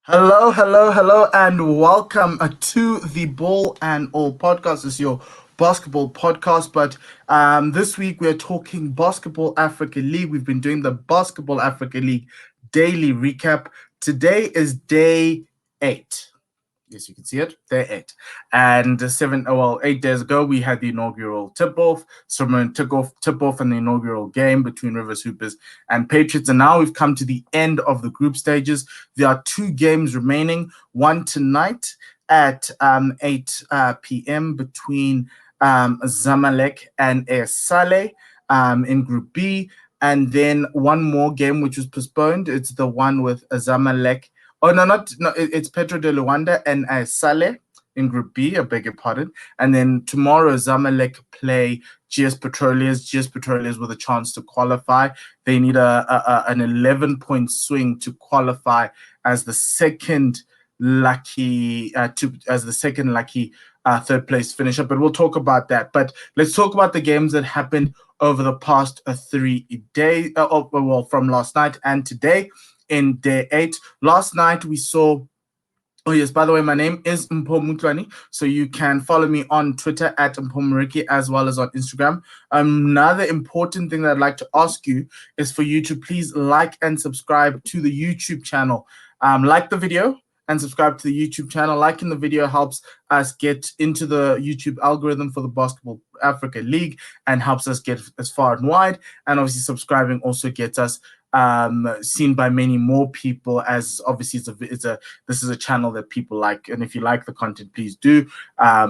Hello, hello, hello, and welcome to the Ball and All podcast. This is your basketball podcast, but this week we're talking Basketball Africa League. We've been doing the Basketball Africa League daily recap. Today is day 8. Yes, you can see it. Day 8. And 8 days ago, we had the inaugural tip-off. Someone took off tip-off in the inaugural game between Rivers Hoopers and Patriots. And now we've come to the end of the group stages. There are 2 games remaining. One tonight at 8 p.m. between Zamalek and Saleh in Group B. And then one more game, which was postponed. It's the one with Zamalek. Oh, it's Petro de Luanda and Saleh in Group B, I beg your pardon. And then tomorrow, Zamalek play GS Petroleers. GS Petroleers with a chance to qualify. They need an 11-point swing to qualify as the second lucky third place finisher. But we'll talk about that. But let's talk about the games that happened over the past 3 days, from last night and today. In day 8. Last night we saw. Oh yes, by the way, my name is Mpomutlani, so you can follow me on Twitter at Mpomuriki as well as on Instagram. Another important thing that I'd like to ask you is for you to please like and subscribe to the YouTube channel. Like the video and subscribe to the YouTube channel. Liking the video helps us get into the YouTube algorithm for the Basketball Africa League and helps us get as far and wide. And obviously subscribing also gets us seen by many more people, as obviously this is a channel that people like. And if you like the content, please do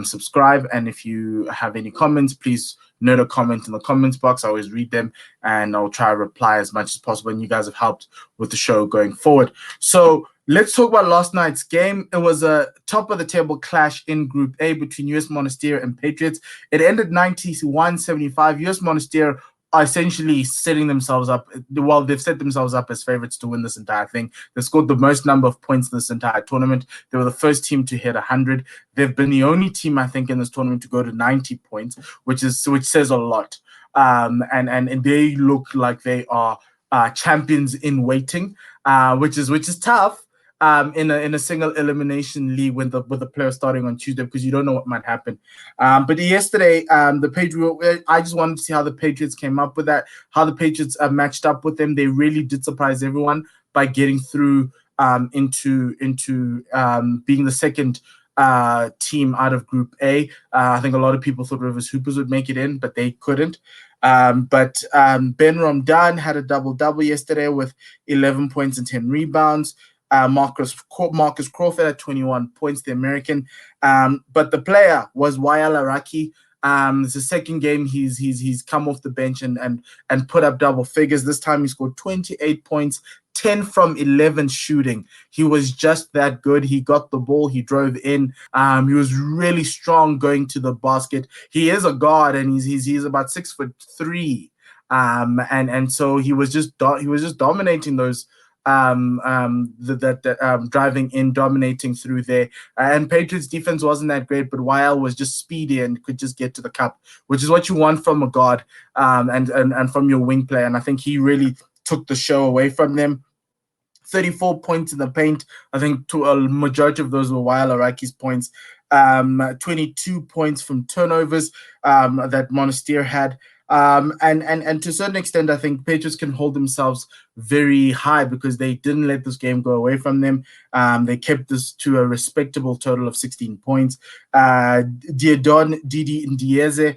subscribe. And if you have any comments, please note a comment in the comments box. I always read them and I'll try to reply as much as possible. And you guys have helped with the show going forward. So let's talk about last night's game. It was a top of the table clash in Group A between US Monastery and Patriots. It ended 91-75. US Monastery are essentially setting themselves up. Well, they've set themselves up as favorites to win this entire thing. They scored the most number of points in this entire tournament. They were the first team to hit 100. They've been the only team, I think, in this tournament to go to 90 points, which says a lot. And they look like they are champions in waiting, which is tough. In a single elimination league with the player starting on Tuesday, because you don't know what might happen. But yesterday, I just wanted to see how the Patriots came up with that, how the Patriots matched up with them. They really did surprise everyone by getting through into being the second team out of Group A. I think a lot of people thought Rivers Hoopers would make it in, but they couldn't. But Ben Romdan had a double-double yesterday with 11 points and 10 rebounds. Marcus Crawford at 21 points, the American. But the player was Wael Araki. It's the second game he's come off the bench and put up double figures. This time he scored 28 points, 10 from 11 shooting. He was just that good. He got the ball, he drove in. He was really strong going to the basket. He is a guard and he's about 6'3". And so he was just dominating those driving in, dominating through there. And Patriots defense wasn't that great, but Weil was just speedy and could just get to the cup, which is what you want from a guard and from your wing player. And I think he really took the show away from them. 34 points in the paint. I think a majority of those were Wael Araki's points. 22 points from turnovers that Monastery had. And to a certain extent, I think Patriots can hold themselves very high because they didn't let this game go away from them. They kept this to a respectable total of 16 points. Diodon Didi Ndieze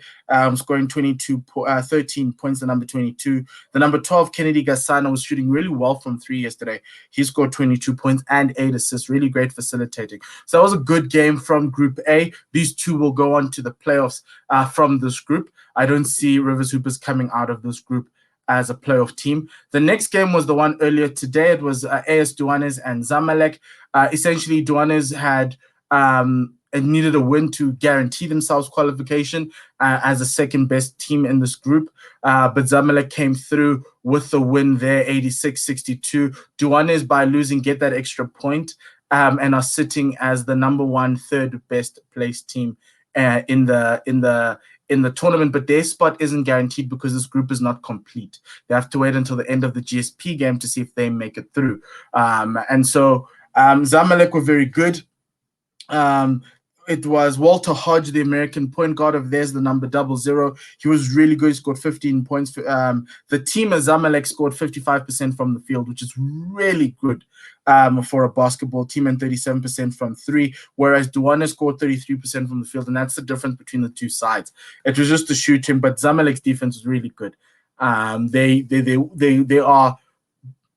scoring 13 points, the number 22. The number 12, Kennedy Gasana, was shooting really well from 3 yesterday. He scored 22 points and 8 assists, really great facilitating. So that was a good game from Group A. These two will go on to the playoffs from this group. I don't see Rivers Hoopers coming out of this group as a playoff team. The next game was the one earlier today. It was AS Duanes and Zamalek. Essentially, Duanes had needed a win to guarantee themselves qualification as the second best team in this group. But Zamalek came through with the win there, 86-62. Duanes, by losing, get that extra point and are sitting as the number 1 third best placed team in the tournament, but their spot isn't guaranteed because this group is not complete. They have to wait until the end of the GSP game to see if they make it through. And so Zamalek were very good. It was Walter Hodge, the American point guard of theirs, the number 00. He was really good. He scored 15 points. The team at Zamalek scored 55% from the field, which is really good for a basketball team, and 37% from three, whereas Duanes scored 33% from the field, and that's the difference between the two sides. It was just to shoot him, but Zamalek's defense was really good. They are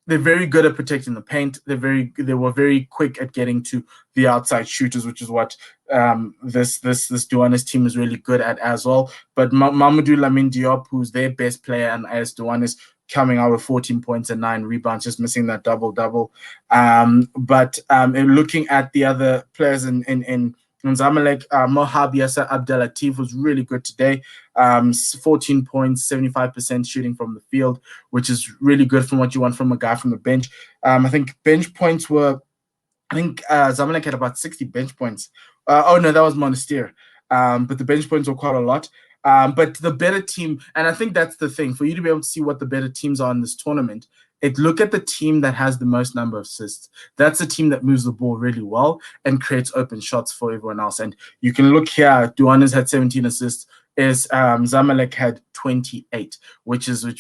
they're very good at protecting the paint. They were very quick at getting to the outside shooters, which is what this Duanes team is really good at as well. But Mamadou Lamine Diop, who's their best player, and as Duanes coming out with 14 points and 9 rebounds, just missing that double-double. But looking at the other players in Zamalek, Mohab Yasser Abdelatif was really good today. 14 points, 75% shooting from the field, which is really good from what you want from a guy from the bench. I think bench points were, Zamalek had about 60 bench points. Oh, no, that was Monastery. But the bench points were quite a lot. But the better team, and I think that's the thing, for you to be able to see what the better teams are in this tournament, look at the team that has the most number of assists. That's a team that moves the ball really well and creates open shots for everyone else. And you can look here, Duanes had 17 assists, Zamalek had 28, which is a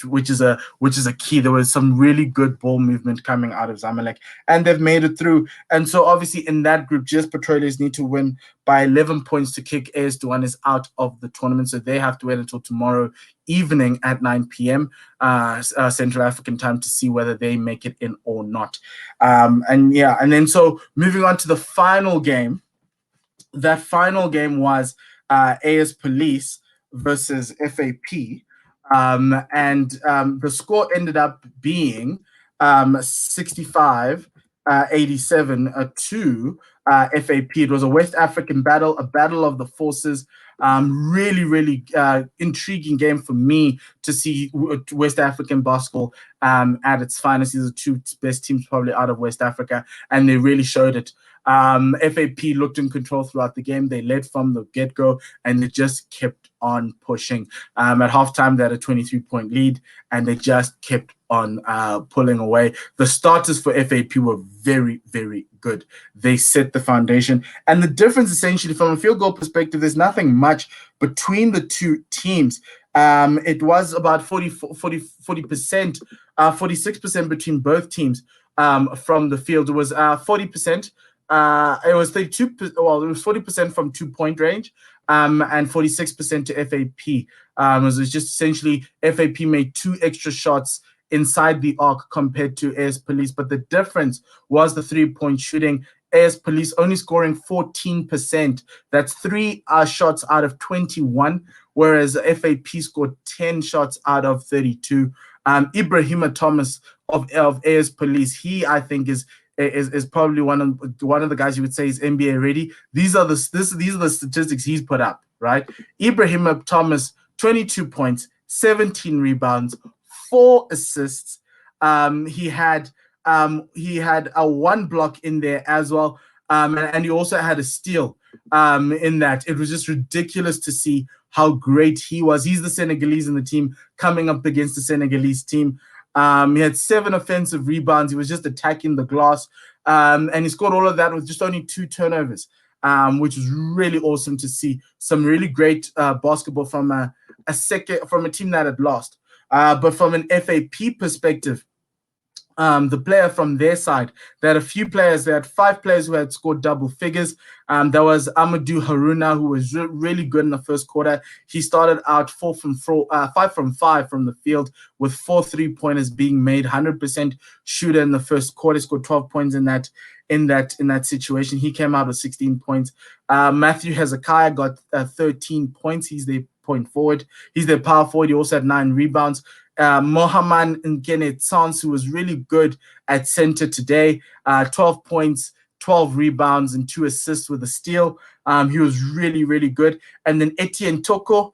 key. There was some really good ball movement coming out of Zamalek, and they've made it through. And so obviously in that group, GS Petroleus need to win by 11 points to kick AS Duanes out of the tournament. So they have to wait until tomorrow evening at 9 p.m. Central African time to see whether they make it in or not. And then so moving on to the final game. That final game was AS Police versus FAP. The score ended up being 65-87 to FAP. It was a West African battle, a battle of the forces. Really intriguing game for me to see West African basketball at its finest. These are two best teams probably out of West Africa, and they really showed it. FAP looked in control throughout the game. They led from the get-go, and they just kept on pushing. At halftime, they had a 23-point lead, and they just kept on pulling away. The starters for FAP were very, very good. They set the foundation. And the difference, essentially, from a field goal perspective, there's nothing much between the two teams. It was about 40%, 46% between both teams from the field. It was 40%. It was 32. Well, it was 40% from 2-point range, and 46% to FAP. It was just essentially FAP made 2 extra shots inside the arc compared to AS Police, but the difference was the 3-point shooting. AS Police only scoring 14%. That's 3 shots out of 21, whereas FAP scored 10 shots out of 32. Ibrahima Thomas of AS Police, he I think is probably one of the guys you would say is NBA ready. These are the statistics he's put up, right? Ibrahima Thomas, 22 points, 17 rebounds, 4 assists. He had a 1 block in there as well, and he also had a steal in that. It was just ridiculous to see how great he was. He's the Senegalese in the team coming up against the Senegalese team. He had 7 offensive rebounds. He was just attacking the glass. And he scored all of that with just only 2 turnovers, which was really awesome to see. Some really great basketball from a team that had lost. But from an FAP perspective, the player from their side, they had a few players. They had 5 players who had scored double figures. There was Amadou Haruna, who was really good in the first quarter. He started out 5 from 5 from the field, with 4 3-pointers being made. 100% shooter in the first quarter. Scored 12 points in that situation. He came out with 16 points. Matthew Hezekiah got 13 points. He's their point forward. He's their power forward. He also had 9 rebounds. Mohamed Nkene Sans, who was really good at center today, 12 points, 12 rebounds, and 2 assists with a steal. He was really, really good. And then Etienne Toko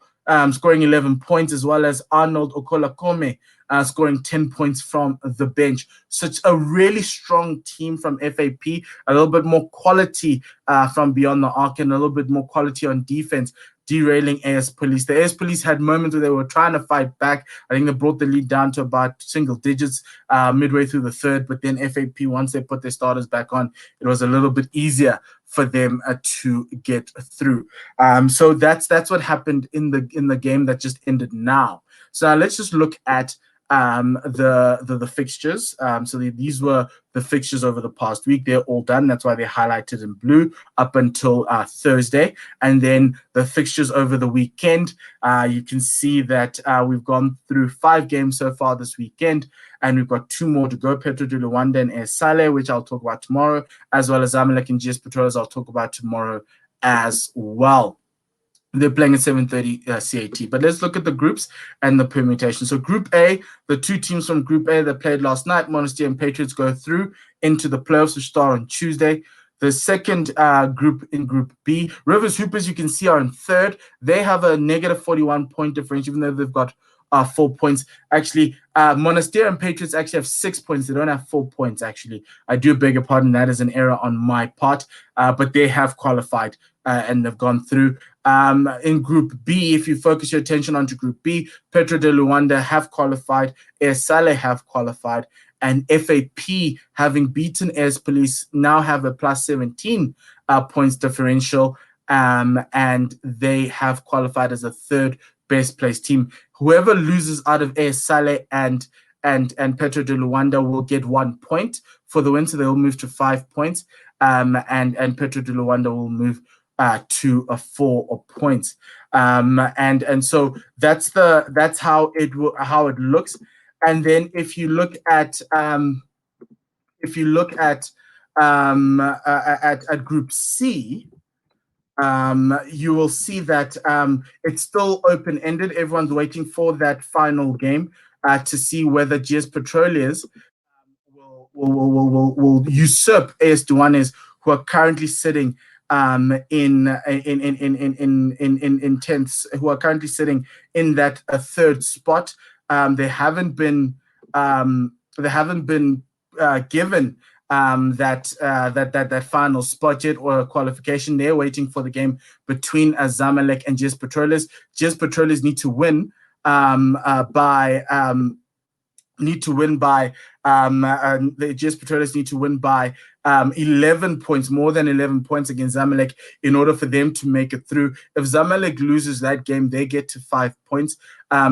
scoring 11 points, as well as Arnold Okolakome scoring 10 points from the bench. Such a really strong team from FAP, a little bit more quality from beyond the arc, and a little bit more quality on defense. derailing AS Police. The AS Police had moments where they were trying to fight back. I think they brought the lead down to about single digits midway through the third, but then FAP, once they put their starters back on, it was a little bit easier for them to get through. So that's what happened in the game that just ended now. So now let's just look at the fixtures. So these were the fixtures over the past week. They're all done. That's why they're highlighted in blue up until Thursday. And then the fixtures over the weekend, you can see that we've gone through 5 games so far this weekend, and we've got 2 more to go. Petro de Luanda and AS Salé, which I'll talk about tomorrow, as well as Zamalek and GS Petroles, I'll talk about tomorrow as well. They're playing at 7:30 CAT. But let's look at the groups and the permutation. So Group A, the 2 teams from Group A that played last night, Monastery and Patriots, go through into the playoffs, which start on Tuesday. The second group in Group B, Rivers Hoopers, you can see, are in third. They have a negative 41 point difference, even though they've got 4 points. Actually, Monastery and Patriots actually have 6 points. They don't have 4 points, actually. I do beg your pardon. That is an error on my part. But they have qualified and they've gone through. In Group B, if you focus your attention onto Group B, Petro de Luanda have qualified, AS Salé have qualified, and FAP, having beaten AS Police, now have a plus 17 points differential, and they have qualified as a third best placed team. Whoever loses out of AS Salé and Petro de Luanda will get 1 point for the win, so they will move to 5 points, and Petro de Luanda will move to 4 points, and so that's how it looks. And then if you look at Group C, you will see that it's still open-ended. Everyone's waiting for that final game to see whether GS Petroleers will usurp AS Duanes, who are currently sitting in 10th, who are currently sitting in that third spot. They haven't been given that final spot yet, or qualification. They're waiting for the game between Zamalek and GS Petroleers. GS Petroleers need to win the GS Petroleers need to win by 11 points, more than 11 points against Zamalek, in order for them to make it through. If Zamalek loses that game, they get to 5 points.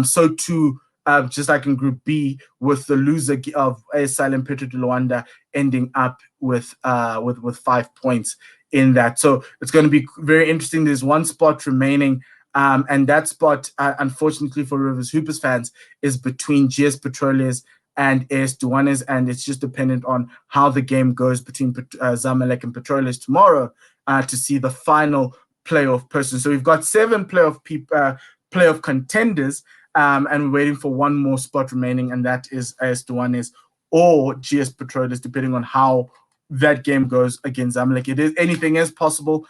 So too, just like in Group B, with the loser of AS Salé and Petro de Luanda ending up with 5 points in that. So it's going to be very interesting. There's 1 spot remaining. And that spot, unfortunately for Rivers Hoopers fans, is between GS Petroleers and AS Duanes, and it's just dependent on how the game goes between Zamalek and Petroleers tomorrow to see the final playoff person. So we've got 7 playoff contenders, and we're waiting for 1 more spot remaining, and that is AS Duanes or GS Petroleers, depending on how that game goes against Zamalek. It is anything is possible.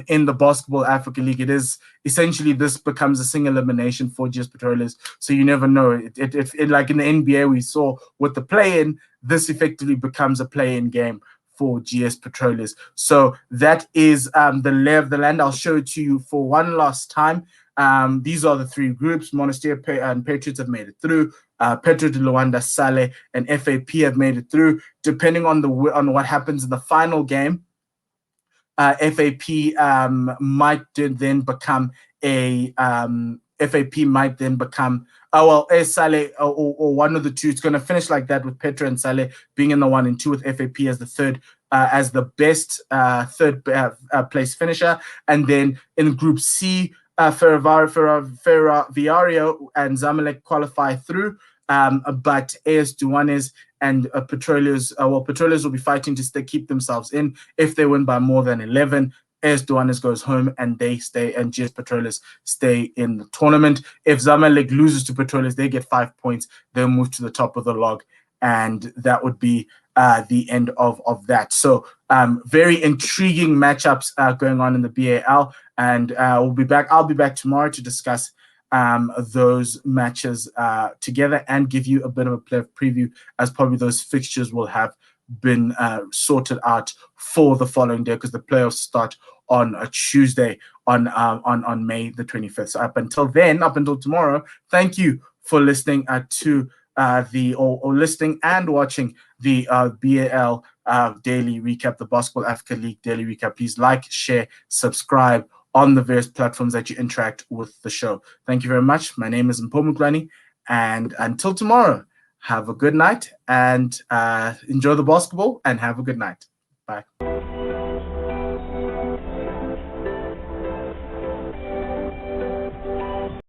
In the Basketball Africa League, it is essentially, this becomes a single elimination for GS Petroleers. So you never know. It like in the NBA, we saw with the play-in, this effectively becomes a play-in game for GS Petroleers. So that is the lay of the land. I'll show it to you for one last time. These are the 3 groups. Monastery and Patriots have made it through. Petro de Luanda, Salé, and FAP have made it through. Depending on what happens in the final game, FAP might then become AS Salé or one of the 2. It's going to finish like that, with Petro and Salé being in the 1 and 2, with FAP as the third, as the best third place finisher. And then in Group C, Ferroviario and Zamalek qualify through, but AS Duanes and Petroleers, Petroleers will be fighting to keep themselves in. If they win by more than 11, AS Duanes goes home and they stay, and GS Petroleers stay in the tournament. If Zamalek loses to Petroleers, they get 5 points. They'll move to the top of the log, and that would be the end of that. So very intriguing matchups going on in the BAL, and I'll be back tomorrow to discuss those matches together and give you a bit of a preview, as probably those fixtures will have been sorted out for the following day, because the playoffs start on a Tuesday on May the 25th. So up until then, up until tomorrow, thank you for listening to or listening and watching the BAL daily recap, the Basketball Africa League daily recap. Please like, share, subscribe on the various platforms that you interact with the show. Thank you very much. My name is Mpho Muklani, and until tomorrow, have a good night and enjoy the basketball and have a good night. Bye.